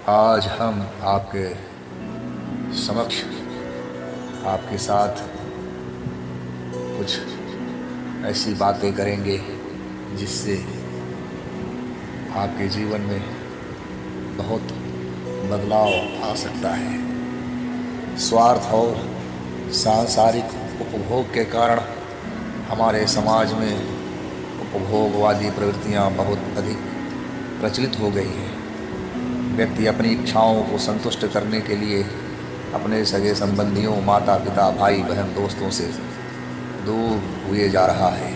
आज हम आपके समक्ष आपके साथ कुछ ऐसी बातें करेंगे जिससे आपके जीवन में बहुत बदलाव आ सकता है। स्वार्थ और सांसारिक उपभोग के कारण हमारे समाज में उपभोगवादी प्रवृत्तियां बहुत अधिक प्रचलित हो गई हैं। व्यक्ति अपनी इच्छाओं को संतुष्ट करने के लिए अपने सगे संबंधियों, माता पिता, भाई बहन, दोस्तों से दूर हुए जा रहा है।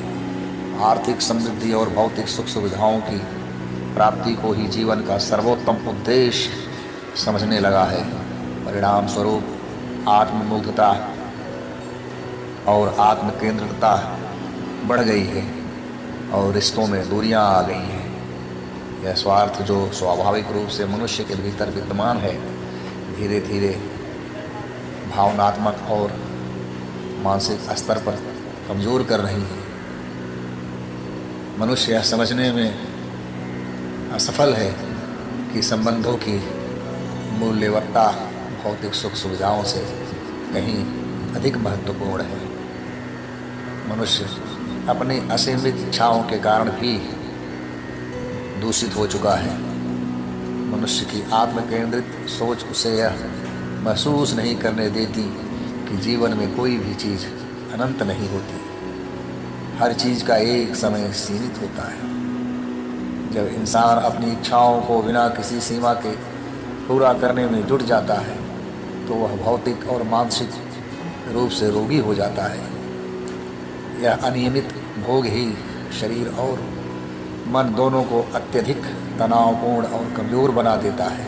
आर्थिक समृद्धि और भौतिक सुख सुविधाओं की प्राप्ति को ही जीवन का सर्वोत्तम उद्देश्य समझने लगा है। परिणाम स्वरूप आत्ममुग्धता और आत्मकेंद्रितता बढ़ गई है और रिश्तों में दूरियां आ गई हैं। यह स्वार्थ जो स्वाभाविक रूप से मनुष्य के भीतर विद्यमान है, धीरे धीरे भावनात्मक और मानसिक स्तर पर कमजोर कर रही है। मनुष्य यह समझने में असफल है कि संबंधों की मूल्यवत्ता भौतिक सुख सुविधाओं से कहीं अधिक महत्वपूर्ण है। मनुष्य अपनी असीमित इच्छाओं के कारण भी दूषित हो चुका है। मनुष्य की आत्मकेंद्रित सोच उसे यह महसूस नहीं करने देती कि जीवन में कोई भी चीज़ अनंत नहीं होती। हर चीज़ का एक समय सीमित होता है। जब इंसान अपनी इच्छाओं को बिना किसी सीमा के पूरा करने में जुट जाता है तो वह भौतिक और मानसिक रूप से रोगी हो जाता है। यह अनियमित भोग ही शरीर और मन दोनों को अत्यधिक तनावपूर्ण और कमज़ोर बना देता है।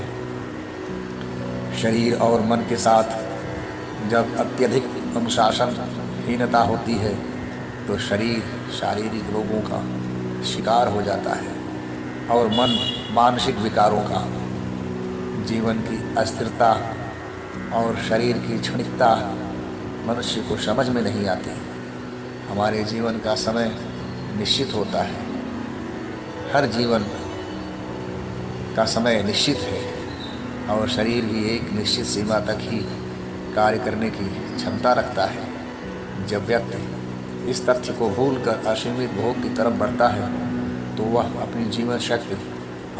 शरीर और मन के साथ जब अत्यधिक अनुशासनहीनता होती है तो शरीर शारीरिक रोगों का शिकार हो जाता है और मन मानसिक विकारों का। जीवन की अस्थिरता और शरीर की क्षणिकता मनुष्य को समझ में नहीं आती। हमारे जीवन का समय निश्चित होता है। हर जीवन का समय निश्चित है और शरीर भी एक निश्चित सीमा तक ही कार्य करने की क्षमता रखता है। जब व्यक्ति इस तथ्य को भूलकर असीमित भोग की तरफ बढ़ता है तो वह अपनी जीवन शक्ति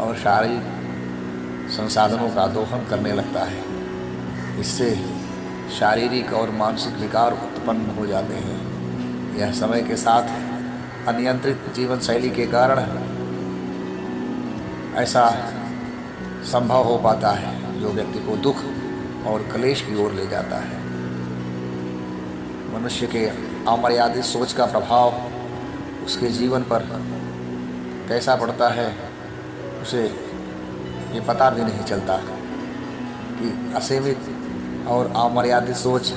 और शारीरिक संसाधनों का दोहन करने लगता है। इससे शारीरिक और मानसिक विकार उत्पन्न हो जाते हैं। यह समय के साथ अनियंत्रित जीवन शैली के कारण ऐसा संभव हो पाता है जो व्यक्ति को दुख और क्लेश की ओर ले जाता है। मनुष्य के अमर्यादित सोच का प्रभाव उसके जीवन पर कैसा पड़ता है उसे ये पता भी नहीं चलता कि असीमित और अमर्यादित सोच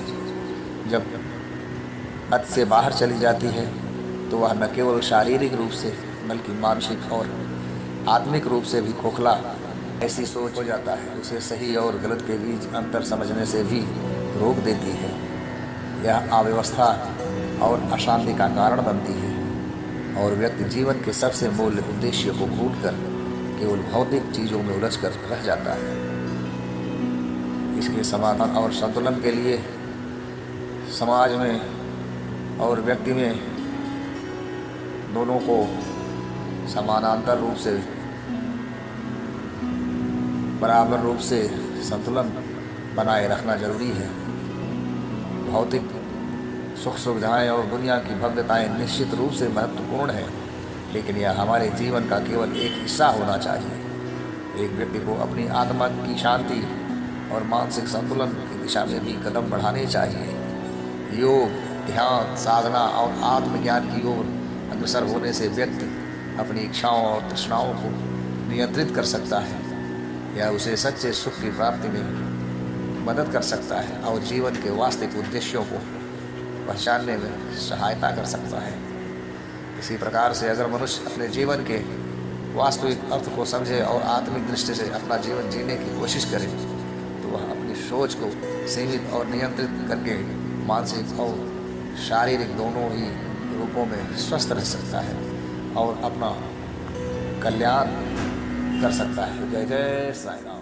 जब हद से बाहर चली जाती है तो वह न केवल शारीरिक रूप से बल्कि मानसिक और आत्मिक रूप से भी खोखला ऐसी सोच हो जाता है। उसे सही और गलत के बीच अंतर समझने से भी रोक देती है। यह अव्यवस्था और अशांति का कारण बनती है और व्यक्ति जीवन के सबसे मूल्य उद्देश्य को भूलकर केवल भौतिक चीज़ों में उलझकर रह जाता है। इसके समाधान और संतुलन के लिए समाज में और व्यक्ति में दोनों को समानांतर रूप से बराबर रूप से संतुलन बनाए रखना जरूरी है। भौतिक सुख सुविधाएं और दुनिया की भव्यताएं निश्चित रूप से महत्वपूर्ण है, लेकिन यह हमारे जीवन का केवल एक हिस्सा होना चाहिए। एक व्यक्ति को अपनी आत्मा की शांति और मानसिक संतुलन की दिशा में भी कदम बढ़ाने चाहिए। योग, ध्यान, साधना और आत्मज्ञान की ओर अग्रसर होने से व्यक्ति अपनी इच्छाओं और तृष्णाओं को नियंत्रित कर सकता है। यह उसे सच्चे सुख की प्राप्ति में मदद कर सकता है और जीवन के वास्तविक उद्देश्यों को पहचानने में सहायता कर सकता है। इसी प्रकार से अगर मनुष्य अपने जीवन के वास्तविक अर्थ को समझे और आत्मिक दृष्टि से अपना जीवन जीने की कोशिश करे तो वह अपनी सोच को सीमित और नियंत्रित करके मानसिक और शारीरिक दोनों ही रूपों में स्वस्थ रह सकता है और अपना कल्याण कर सकता है। जय जय साईं राम।